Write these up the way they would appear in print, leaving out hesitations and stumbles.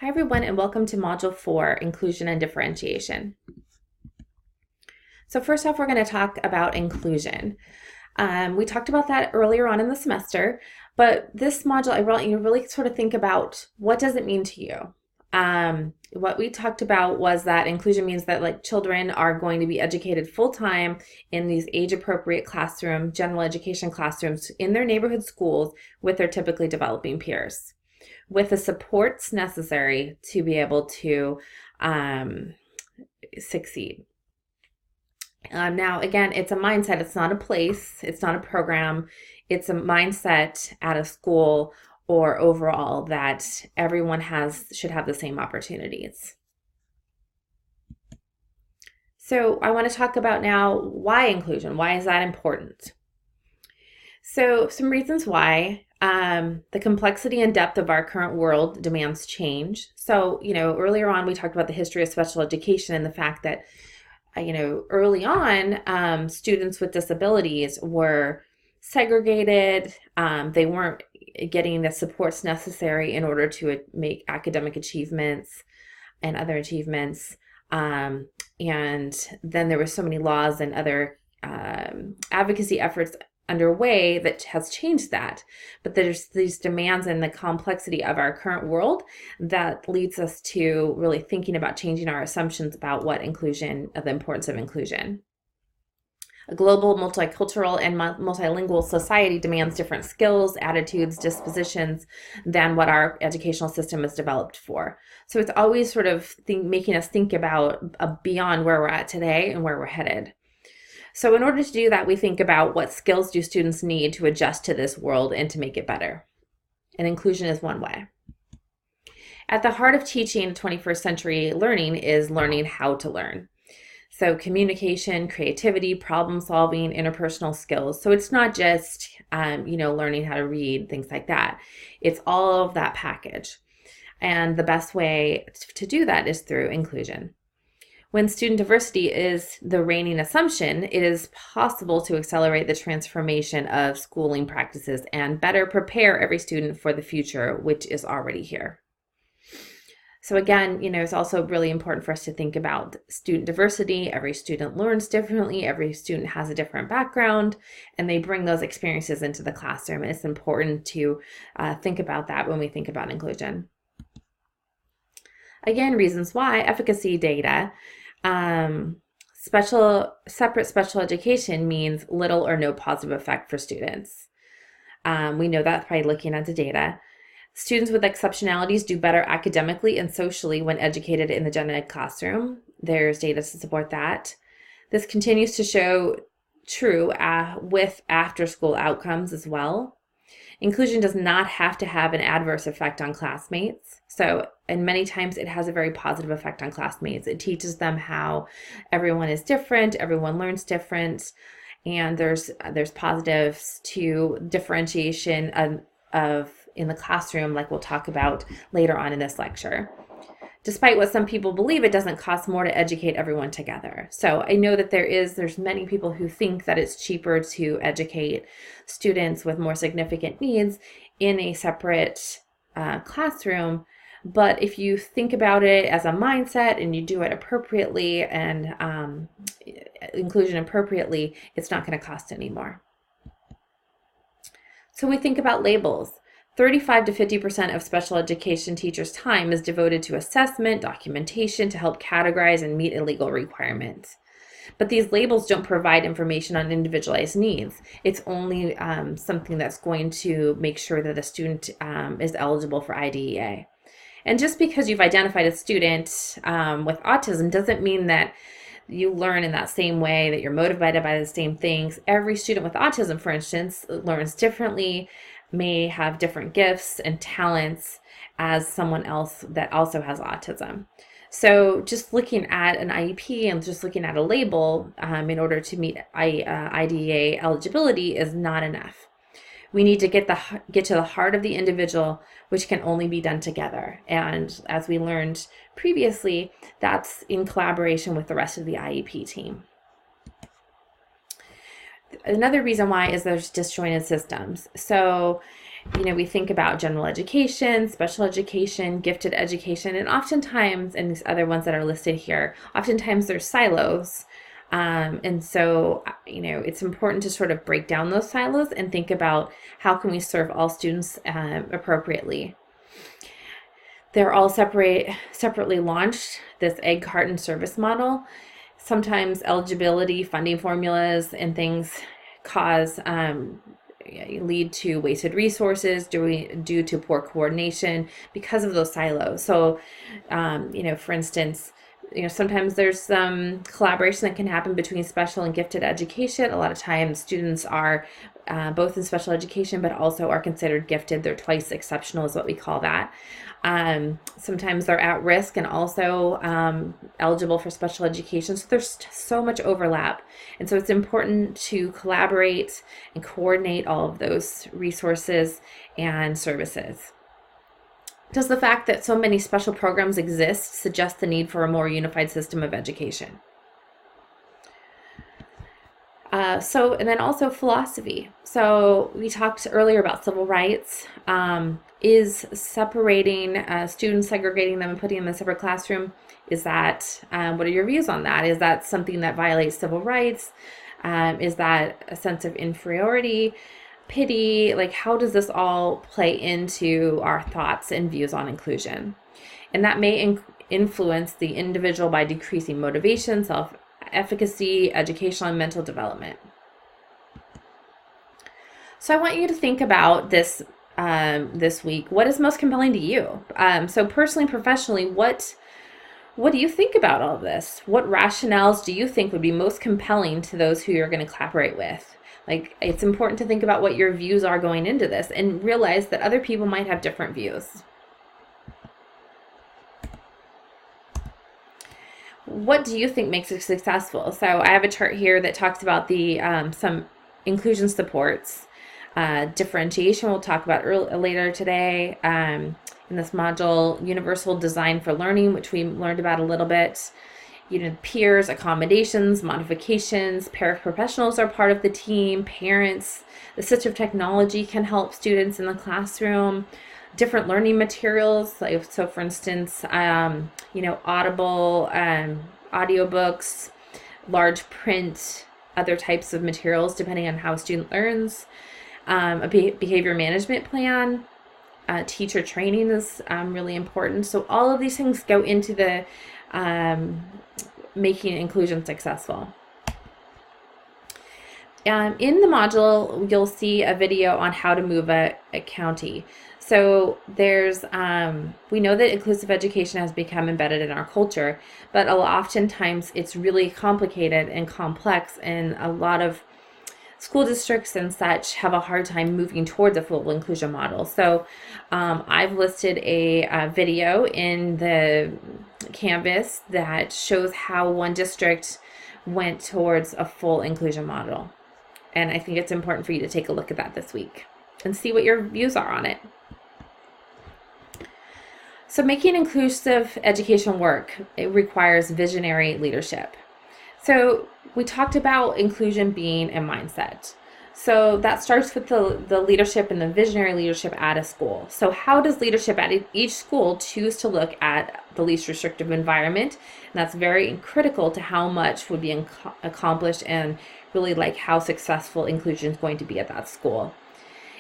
Hi everyone, and welcome to Module 4, Inclusion and Differentiation. So first off, we're going to talk about inclusion. We talked about that earlier on in the semester, but this module, I want you to really sort of think about what does it mean to you? What we talked about was that inclusion means that children are going to be educated full-time in these age-appropriate classroom, general education classrooms in their neighborhood schools with their typically developing peers, with the supports necessary to be able to succeed. Now, again, it's a mindset. It's not a place. It's not a program. It's a mindset at a school or overall that everyone should have the same opportunities. So I want to talk about now why inclusion. Why is that important? So some reasons why. The complexity and depth of our current world demands change. So, earlier on we talked about the history of special education and the fact that, early on, students with disabilities were segregated. They weren't getting the supports necessary in order to make academic achievements and other achievements. And then there were so many laws and other advocacy efforts underway that has changed that. But there's these demands and the complexity of our current world that leads us to really thinking about changing our assumptions about the importance of inclusion. A global, multicultural, and multilingual society demands different skills, attitudes, dispositions than what our educational system is developed for. So it's always sort of making us think about beyond where we're at today and where we're headed. So in order to do that, we think about what skills do students need to adjust to this world and to make it better. And inclusion is one way. At the heart of teaching 21st century learning is learning how to learn. So communication, creativity, problem solving, interpersonal skills. So it's not just, learning how to read, things like that. It's all of that package. And the best way to do that is through inclusion. When student diversity is the reigning assumption, it is possible to accelerate the transformation of schooling practices and better prepare every student for the future, which is already here. So again, it's also really important for us to think about student diversity. Every student learns differently. Every student has a different background, and they bring those experiences into the classroom. And it's important to think about that when we think about inclusion. Again, reasons why: efficacy data. Separate special education means little or no positive effect for students. We know that by looking at the data. Students with exceptionalities do better academically and socially when educated in the gen ed classroom. There's data to support that. This continues to show true with after-school outcomes as well. Inclusion does not have to have an adverse effect on classmates. And many times it has a very positive effect on classmates. It teaches them how everyone is different, everyone learns different, and there's positives to differentiation of in the classroom, like we'll talk about later on in this lecture. Despite what some people believe, it doesn't cost more to educate everyone together. So I know that there's many people who think that it's cheaper to educate students with more significant needs in a separate classroom. But if you think about it as a mindset and you do it appropriately and inclusion appropriately, it's not going to cost any more. So we think about labels. 35 to 50% of special education teachers' time is devoted to assessment, documentation to help categorize and meet illegal requirements. But these labels don't provide information on individualized needs. It's only something that's going to make sure that a student is eligible for IDEA. And just because you've identified a student with autism doesn't mean that you learn in that same way, that you're motivated by the same things. Every student with autism, for instance, learns differently, may have different gifts and talents as someone else that also has autism. So just looking at an IEP and just looking at a label in order to meet IDEA eligibility is not enough. We need to get to the heart of the individual, which can only be done together. And as we learned previously, that's in collaboration with the rest of the IEP team. Another reason why is there's disjointed systems. So We think about general education, special education, gifted education, and oftentimes, and these other ones that are listed here, oftentimes there's silos. And so, it's important to sort of break down those silos and think about how can we serve all students appropriately. They're all separately launched, this egg carton service model. Sometimes eligibility, funding formulas, and things lead to wasted resources due to poor coordination because of those silos. So, for instance, sometimes there's some collaboration that can happen between special and gifted education. A lot of times students are both in special education, but also are considered gifted. They're twice exceptional is what we call that. Sometimes they're at risk and also eligible for special education. So there's so much overlap. And so it's important to collaborate and coordinate all of those resources and services. Does the fact that so many special programs exist suggest the need for a more unified system of education? And then also philosophy. So we talked earlier about civil rights. Is separating students, segregating them and putting them in a separate classroom, what are your views on that? Is that something that violates civil rights? Is that a sense of inferiority, pity? Like, how does this all play into our thoughts and views on inclusion? And that may influence the individual by decreasing motivation, self-efficacy, educational and mental development. So I want you to think about this week. What is most compelling to you? So personally, professionally, what do you think about all of this? What rationales do you think would be most compelling to those who you're going to collaborate with? Like, it's important to think about what your views are going into this and realize that other people might have different views. What do you think makes it successful? So I have a chart here that talks about the some inclusion supports. Differentiation we'll talk about later today in this module. Universal design for learning, which we learned about a little bit. Peers, accommodations, modifications, paraprofessionals are part of the team, parents. The assistive technology can help students in the classroom. Different learning materials, so for instance, Audible, audiobooks, large print, other types of materials depending on how a student learns. A behavior management plan, teacher training is really important. So all of these things go into the making inclusion successful. In the module, you'll see a video on how to move a county. So there's, we know that inclusive education has become embedded in our culture, but oftentimes it's really complicated and complex, and a lot of school districts and such have a hard time moving towards a full inclusion model. So I've listed a video in the Canvas that shows how one district went towards a full inclusion model. And I think it's important for you to take a look at that this week and see what your views are on it. So making inclusive education work, it requires visionary leadership. So we talked about inclusion being a mindset. So that starts with the leadership and the visionary leadership at a school. So how does leadership at each school choose to look at the least restrictive environment? And that's very critical to how much would be accomplished and really like how successful inclusion is going to be at that school.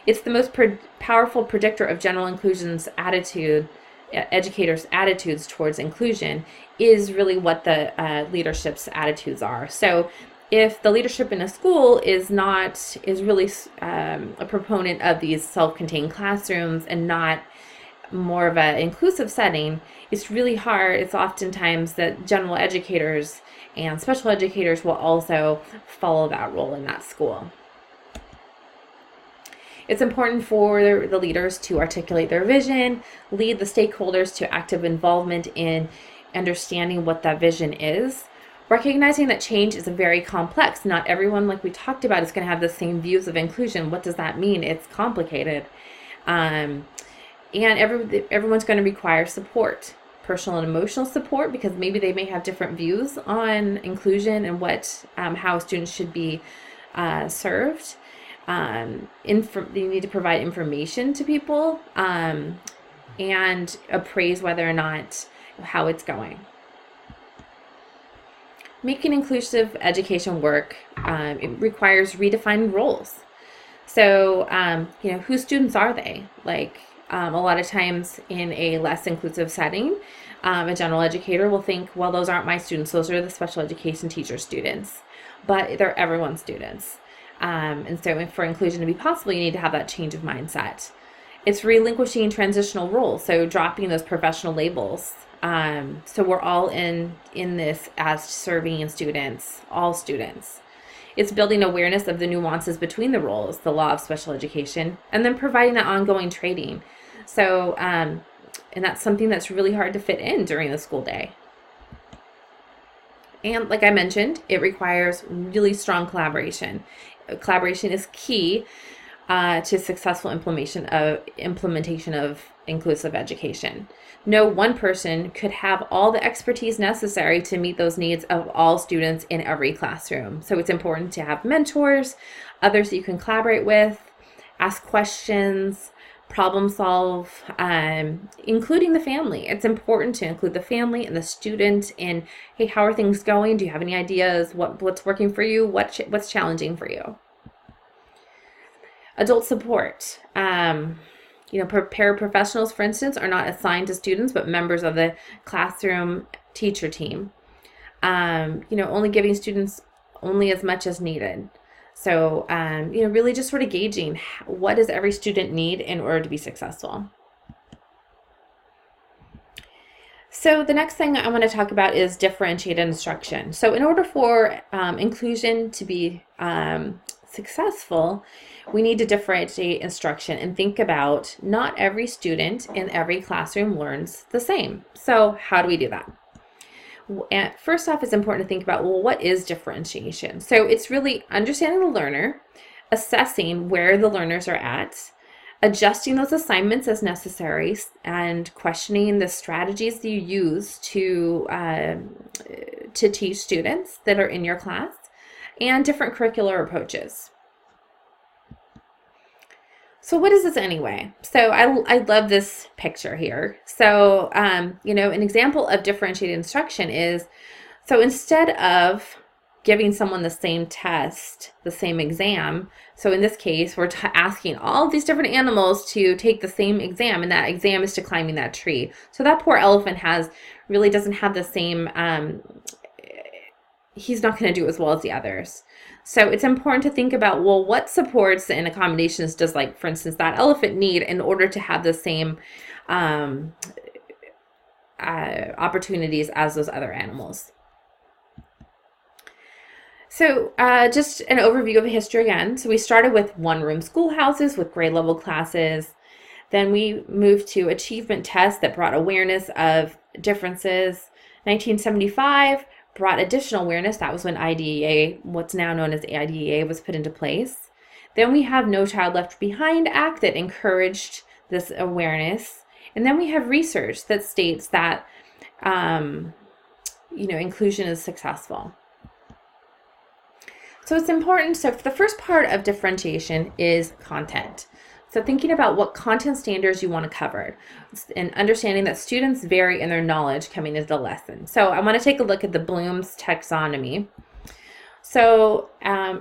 It's the most powerful predictor of general inclusion's attitude. Educators' attitudes towards inclusion is really what the leadership's attitudes are. So if the leadership in a school is really a proponent of these self-contained classrooms and not more of an inclusive setting, it's really hard. It's oftentimes that general educators and special educators will also follow that role in that school. It's important for the leaders to articulate their vision, lead the stakeholders to active involvement in understanding what that vision is, recognizing that change is very complex. Not everyone, like we talked about, is going to have the same views of inclusion. What does that mean? It's complicated. And everyone's going to require support, personal and emotional support, because maybe they may have different views on inclusion and how students should be served. You need to provide information to people and appraise whether or not how it's going. Making inclusive education work, it requires redefining roles. So, whose students are they? A lot of times in a less inclusive setting, a general educator will think, well, those aren't my students. Those are the special education teacher students. But they're everyone's students. And so for inclusion to be possible, you need to have that change of mindset. It's relinquishing transitional roles, so dropping those professional labels. So we're all in this as serving students, all students. It's building awareness of the nuances between the roles, the law of special education, and then providing that ongoing training. So, and that's something that's really hard to fit in during the school day. And like I mentioned, it requires really strong collaboration. Collaboration is key to successful implementation of inclusive education. No one person could have all the expertise necessary to meet those needs of all students in every classroom. So it's important to have mentors, others that you can collaborate with, ask questions, problem solve, including the family. It's important to include the family and the student in, hey, how are things going? Do you have any ideas? What's working for you? What's challenging for you? Adult support. Paraprofessionals, for instance, are not assigned to students, but members of the classroom teacher team. Only giving students only as much as needed. So, really just sort of gauging what does every student need in order to be successful. So the next thing I want to talk about is differentiated instruction. So in order for inclusion to be successful, we need to differentiate instruction and think about not every student in every classroom learns the same. So how do we do that? And first off, it's important to think about, well, what is differentiation? So it's really understanding the learner, assessing where the learners are at, adjusting those assignments as necessary, and questioning the strategies that you use to teach students that are in your class, and different curricular approaches. So what is this anyway? So I love this picture here. So, an example of differentiated instruction is, so instead of giving someone the same test, the same exam, so in this case, we're asking all of these different animals to take the same exam, and that exam is to climbing that tree. So that poor elephant really doesn't have the same, he's not going to do as well as the others. So it's important to think about, well, what supports and accommodations does, for instance, that elephant need in order to have the same opportunities as those other animals. So just an overview of history again. So we started with one-room schoolhouses with grade level classes. Then we moved to achievement tests that brought awareness of differences. 1975 brought additional awareness. That was when IDEA, what's now known as the IDEA, was put into place. Then we have No Child Left Behind Act that encouraged this awareness. And then we have research that states that, inclusion is successful. So it's important. So the first part of differentiation is content. So thinking about what content standards you want to cover and understanding that students vary in their knowledge coming into the lesson. So I want to take a look at the Bloom's taxonomy. So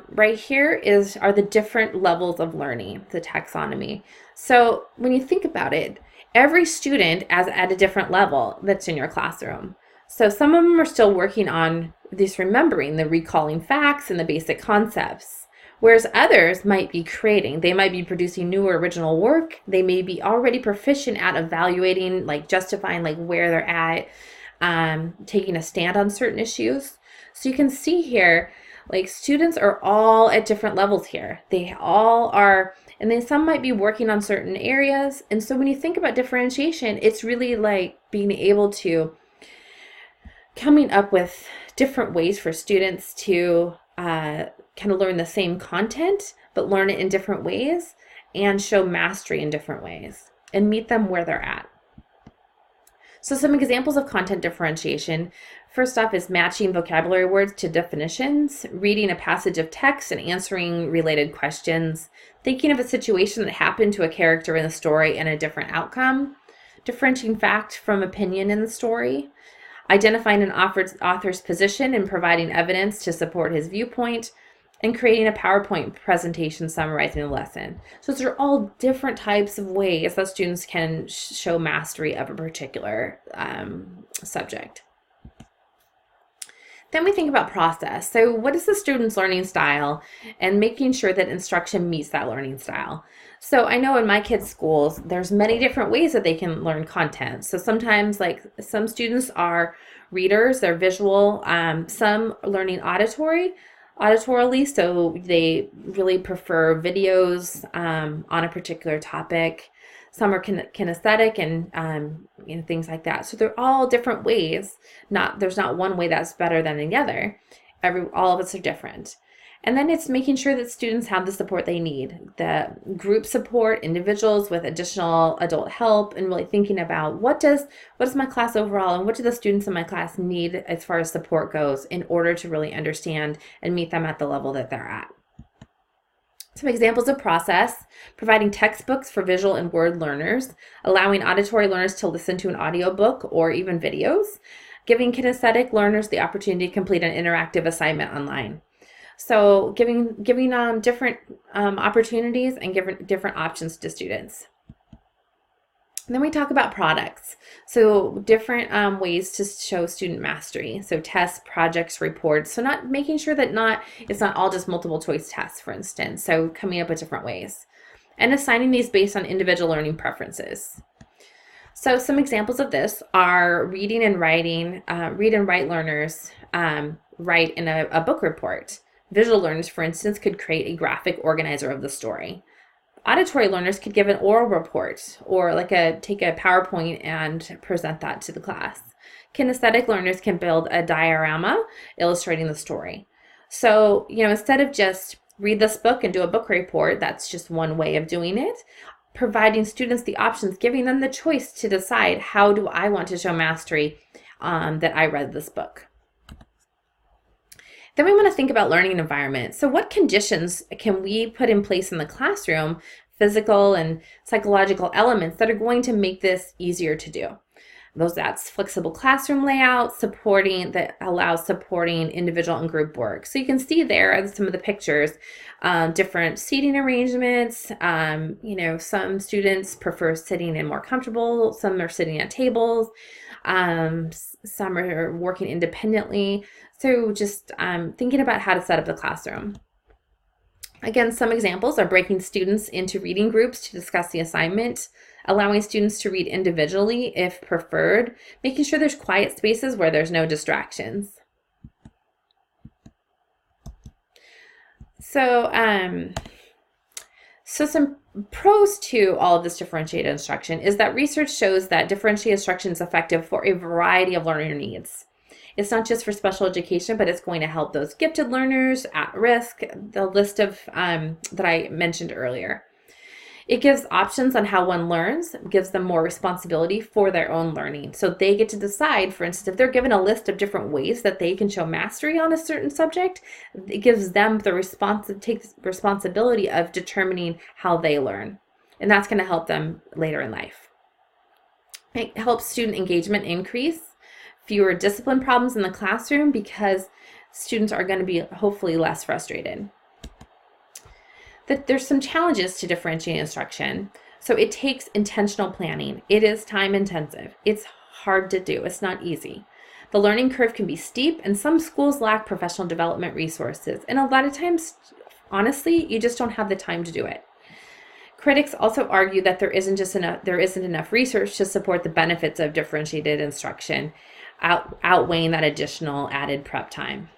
right here are the different levels of learning, the taxonomy. So when you think about it, every student is at a different level that's in your classroom. So some of them are still working on this remembering, the recalling facts and the basic concepts. Whereas others might be creating, they might be producing new or original work. They may be already proficient at evaluating, justifying where they're at, taking a stand on certain issues. So you can see here, students are all at different levels here. They all are, and then some might be working on certain areas. And so when you think about differentiation, it's really being able to coming up with different ways for students to kind of learn the same content, but learn it in different ways and show mastery in different ways and meet them where they're at. So some examples of content differentiation. First off is matching vocabulary words to definitions, reading a passage of text and answering related questions, thinking of a situation that happened to a character in the story and a different outcome, differentiating fact from opinion in the story, identifying an author's position and providing evidence to support his viewpoint, and creating a PowerPoint presentation summarizing the lesson. So those are all different types of ways that students can show mastery of a particular subject. Then we think about process. So what is the student's learning style and making sure that instruction meets that learning style. So I know in my kids' schools, there's many different ways that they can learn content. So sometimes like some students are readers, they're visual, some are learning auditorily, so they really prefer videos on a particular topic. Some are kinesthetic and things like that. So they're all different ways. There's not one way that's better than the other. All of us are different. And then it's making sure that students have the support they need, the group support, individuals with additional adult help, and really thinking about what does my class overall and what do the students in my class need as far as support goes in order to really understand and meet them at the level that they're at. Some examples of process: providing textbooks for visual and word learners, allowing auditory learners to listen to an audiobook or even videos, giving kinesthetic learners the opportunity to complete an interactive assignment online. So giving different opportunities and different options to students. And then we talk about products. So different ways to show student mastery. So tests, projects, reports. So not making sure that it's not all just multiple choice tests, for instance. So coming up with different ways. And assigning these based on individual learning preferences. So some examples of this are reading and writing. Read and write learners write in a book report. Visual learners, for instance, could create a graphic organizer of the story. Auditory learners could give an oral report or take a PowerPoint and present that to the class. Kinesthetic learners can build a diorama illustrating the story. So, instead of just read this book and do a book report, that's just one way of doing it. Providing students the options, giving them the choice to decide, how do I want to show mastery that I read this book. Then we want to think about learning environment. So what conditions can we put in place in the classroom, physical and psychological elements that are going to make this easier to do? That's flexible classroom layout, that allows supporting individual and group work. So you can see there as some of the pictures, different seating arrangements. Some students prefer sitting in more comfortable, some are sitting at tables, some are working independently. So just thinking about how to set up the classroom. Again, some examples are breaking students into reading groups to discuss the assignment, allowing students to read individually if preferred, making sure there's quiet spaces where there's no distractions. So some pros to all of this differentiated instruction is that research shows that differentiated instruction is effective for a variety of learner needs. It's not just for special education, but it's going to help those gifted learners at risk, the list of that I mentioned earlier. It gives options on how one learns, gives them more responsibility for their own learning. So they get to decide, for instance, if they're given a list of different ways that they can show mastery on a certain subject, it gives them the responsibility of determining how they learn. And that's going to help them later in life. It helps student engagement increase, fewer discipline problems in the classroom because students are going to be hopefully less frustrated. There's some challenges to differentiated instruction. So it takes intentional planning. It is time intensive. It's hard to do. It's not easy. The learning curve can be steep, and some schools lack professional development resources. And a lot of times, honestly, you just don't have the time to do it. Critics also argue that there isn't enough research to support the benefits of differentiated instruction, outweighing that additional added prep time.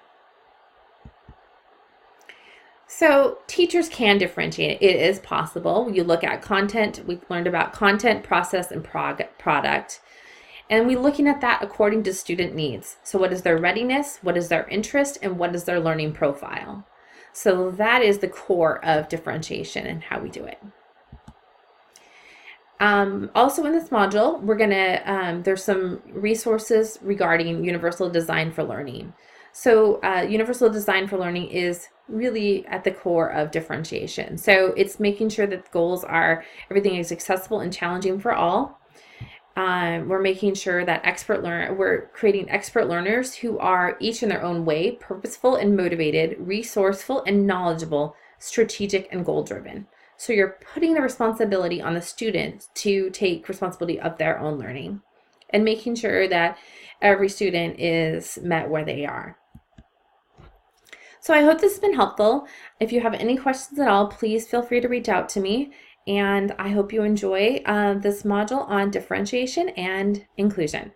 So teachers can differentiate. It is possible. You look at content. We've learned about content, process, and product. And we're looking at that according to student needs. So what is their readiness? What is their interest? And what is their learning profile? So that is the core of differentiation and how we do it. Also in this module, we're gonna there's some resources regarding universal design for learning. So universal design for learning is really at the core of differentiation. So it's making sure that the goals are everything is accessible and challenging for all. We're making sure that we're creating expert learners who are each in their own way purposeful and motivated, resourceful and knowledgeable, strategic and goal driven. So you're putting the responsibility on the student to take responsibility of their own learning and making sure that every student is met where they are. So I hope this has been helpful. If you have any questions at all, please feel free to reach out to me. And I hope you enjoy this module on differentiation and inclusion.